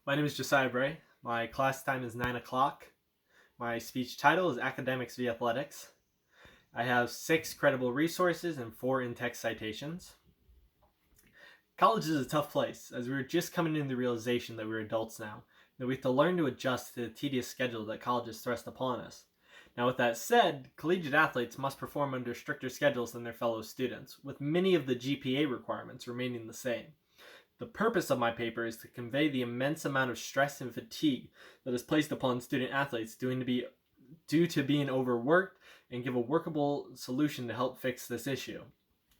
My name is Josiah Bray. My class time is 9 o'clock. My speech title is Academics v. Athletics. I have 6 credible resources and 4 in-text citations. College is a tough place, as we're just coming into the realization that we're adults now, that we have to learn to adjust to the tedious schedule that college has thrust upon us. Now, with that said, collegiate athletes must perform under stricter schedules than their fellow students, with many of the GPA requirements remaining the same. The purpose of my paper is to convey the immense amount of stress and fatigue that is placed upon student athletes due to being overworked and give a workable solution to help fix this issue.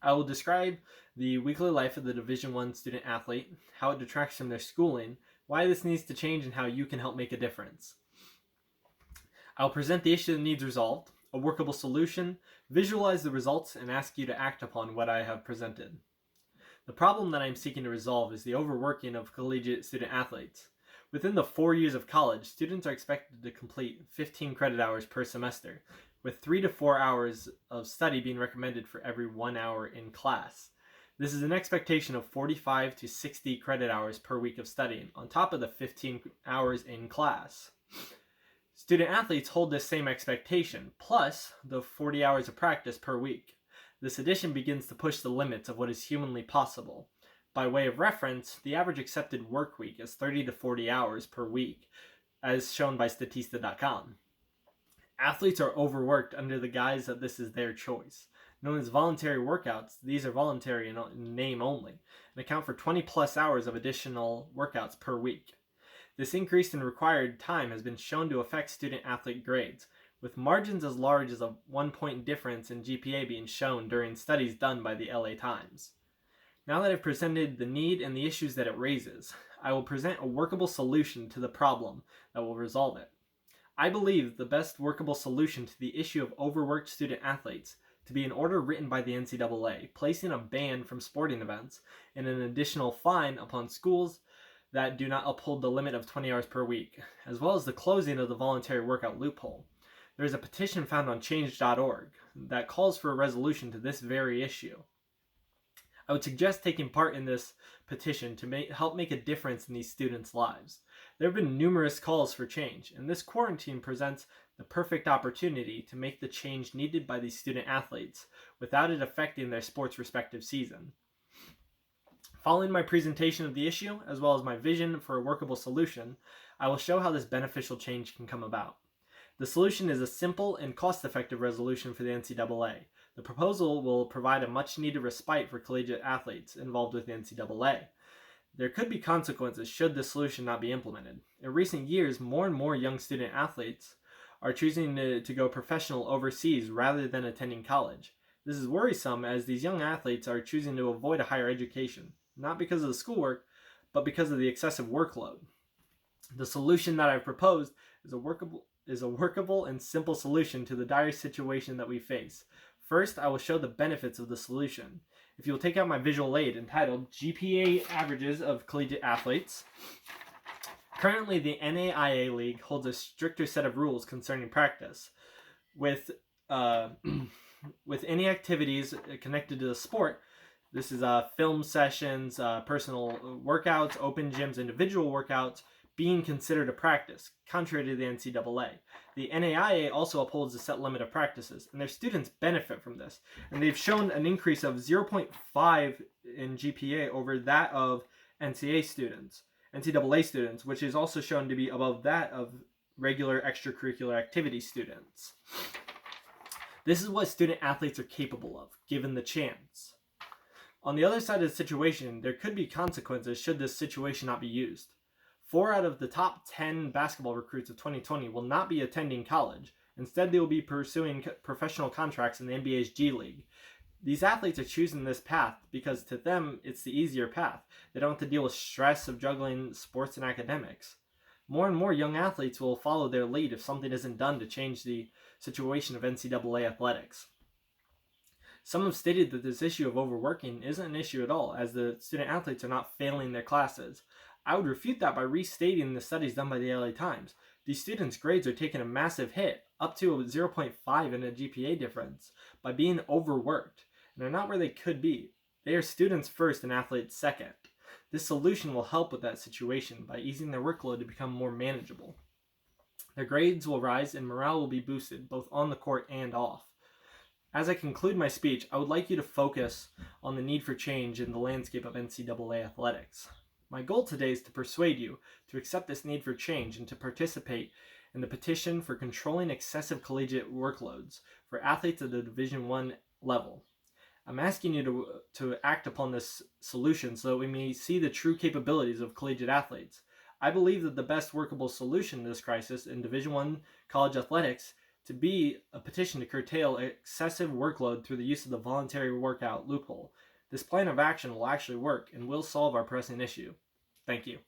I will describe the weekly life of the Division I student athlete, how it detracts from their schooling, why this needs to change, and how you can help make a difference. I will present the issue that needs resolved, a workable solution, visualize the results, and ask you to act upon what I have presented. The problem that I am seeking to resolve is the overworking of collegiate student athletes. Within the 4 years of college, students are expected to complete 15 credit hours per semester, with 3 to 4 hours of study being recommended for every 1 hour in class. This is an expectation of 45 to 60 credit hours per week of studying, on top of the 15 hours in class. Student athletes hold this same expectation, plus the 40 hours of practice per week. This addition begins to push the limits of what is humanly possible. By way of reference, the average accepted work week is 30 to 40 hours per week, as shown by Statista.com. Athletes are overworked under the guise that this is their choice. Known as voluntary workouts, these are voluntary in name only, and account for 20 plus hours of additional workouts per week. This increase in required time has been shown to affect student athlete grades, with margins as large as a 1-point difference in GPA being shown during studies done by the LA Times. Now that I've presented the need and the issues that it raises, I will present a workable solution to the problem that will resolve it. I believe the best workable solution to the issue of overworked student athletes to be an order written by the NCAA, placing a ban from sporting events and an additional fine upon schools that do not uphold the limit of 20 hours per week, as well as the closing of the voluntary workout loophole. There is a petition found on change.org that calls for a resolution to this very issue. I would suggest taking part in this petition to help make a difference in these students' lives. There have been numerous calls for change, and this quarantine presents the perfect opportunity to make the change needed by these student athletes without it affecting their sport's respective season. Following my presentation of the issue, as well as my vision for a workable solution, I will show how this beneficial change can come about. The solution is a simple and cost-effective resolution for the NCAA. The proposal will provide a much-needed respite for collegiate athletes involved with the NCAA. There could be consequences should this solution not be implemented. In recent years, more and more young student athletes are choosing to go professional overseas rather than attending college. This is worrisome as these young athletes are choosing to avoid a higher education, not because of the schoolwork, but because of the excessive workload. The solution that I've proposed is a workable and simple solution to the dire situation that we face. First, I will show the benefits of the solution. If you will take out my visual aid entitled GPA Averages of Collegiate Athletes, currently the NAIA League holds a stricter set of rules concerning practice. With any activities connected to the sport, this is film sessions, personal workouts, open gyms, individual workouts, being considered a practice, contrary to the NCAA. The NAIA also upholds a set limit of practices, and their students benefit from this. And they've shown an increase of 0.5 in GPA over that of NCAA students, which is also shown to be above that of regular extracurricular activity students. This is what student athletes are capable of, given the chance. On the other side of the situation, there could be consequences should this situation not be used. 4 out of the top 10 basketball recruits of 2020 will not be attending college. Instead, they will be pursuing professional contracts in the NBA's G League. These athletes are choosing this path because to them, it's the easier path. They don't have to deal with stress of juggling sports and academics. More and more young athletes will follow their lead if something isn't done to change the situation of NCAA athletics. Some have stated that this issue of overworking isn't an issue at all, as the student athletes are not failing their classes. I would refute that by restating the studies done by the LA Times. These students' grades are taking a massive hit, up to a 0.5 in a GPA difference, by being overworked, and are not where they could be. They are students first and athletes second. This solution will help with that situation by easing their workload to become more manageable. Their grades will rise and morale will be boosted, both on the court and off. As I conclude my speech, I would like you to focus on the need for change in the landscape of NCAA athletics. My goal today is to persuade you to accept this need for change and to participate in the petition for controlling excessive collegiate workloads for athletes at the Division I level. I'm asking you to act upon this solution so that we may see the true capabilities of collegiate athletes. I believe that the best workable solution to this crisis in Division I college athletics to be a petition to curtail excessive workload through the use of the voluntary workout loophole. This plan of action will actually work and will solve our pressing issue. Thank you.